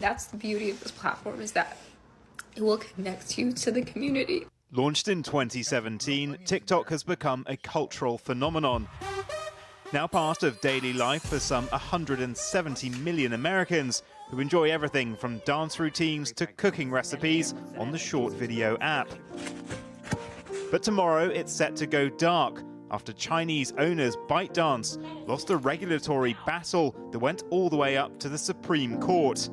That's the beauty of this platform, is that it will connect you to the community. Launched in 2017, TikTok has become a cultural phenomenon. Now part of daily life for some 170 million Americans who enjoy everything from dance routines to cooking recipes on the short video app. But tomorrow it's set to go dark after Chinese owners ByteDance lost a regulatory battle that went all the way up to the Supreme Court.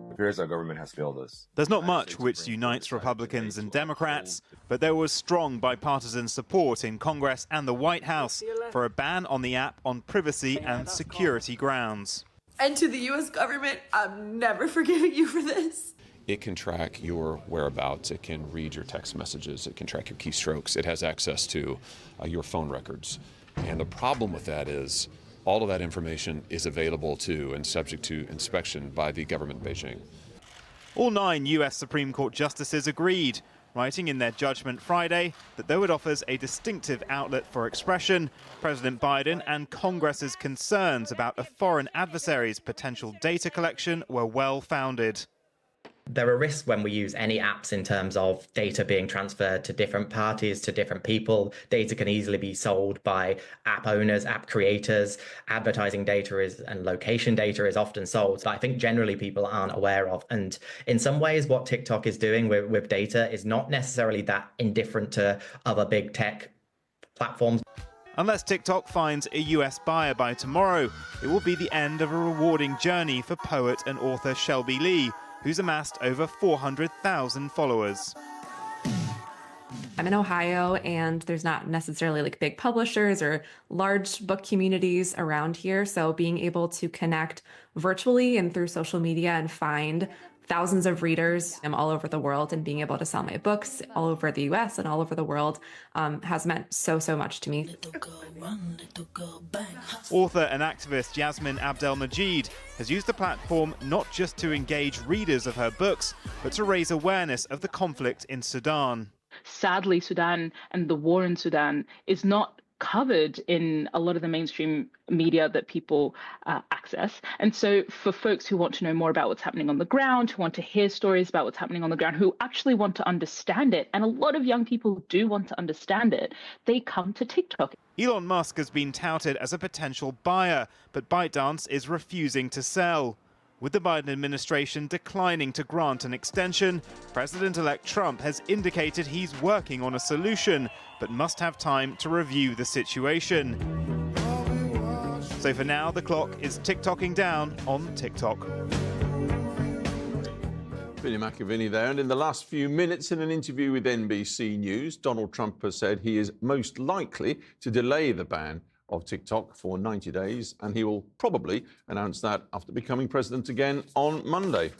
It appears our government has failed us. There's not much which unites Republicans and Democrats, but there was strong bipartisan support in Congress and the White House for a ban on the app on privacy and security grounds. And to the U.S. government, I'm never forgiving you for this. It can track your whereabouts, it can read your text messages, it can track your keystrokes, it has access to your phone records. And the problem with that is all of that information is available to and subject to inspection by the government in Beijing. All 9 US Supreme Court justices agreed, writing in their judgment Friday that though it offers a distinctive outlet for expression, President Biden and Congress's concerns about a foreign adversary's potential data collection were well-founded. There are risks when we use any apps in terms of data being transferred to different parties, to different people. Data can easily be sold by app owners, app creators. Advertising data and location data is often sold that I think generally people aren't aware of. And in some ways, what TikTok is doing with data is not necessarily that indifferent to other big tech platforms. Unless TikTok finds a US buyer by tomorrow, it will be the end of a rewarding journey for poet and author Shelby Lee, who's amassed over 400,000 followers. I'm in Ohio, and there's not necessarily like big publishers or large book communities around here. So being able to connect virtually and through social media and find thousands of readers all over the world and being able to sell my books all over the US and all over the world has meant so much to me. Author and activist Yasmin Abdel-Majid has used the platform not just to engage readers of her books, but to raise awareness of the conflict in Sudan. Sadly, Sudan and the war in Sudan is not covered in a lot of the mainstream media that people access. And so for folks who want to know more about what's happening on the ground, who want to hear stories about what's happening on the ground, who actually want to understand it, and a lot of young people do want to understand it, they come to TikTok. Elon Musk has been touted as a potential buyer, but ByteDance is refusing to sell. With the Biden administration declining to grant an extension, President-elect Trump has indicated he's working on a solution, but must have time to review the situation. So for now, the clock is tick-tocking down on TikTok. Vinny McAviney there. And in the last few minutes, in an interview with NBC News, Donald Trump has said he is most likely to delay the ban of TikTok for 90 days, and he will probably announce that after becoming president again on Monday.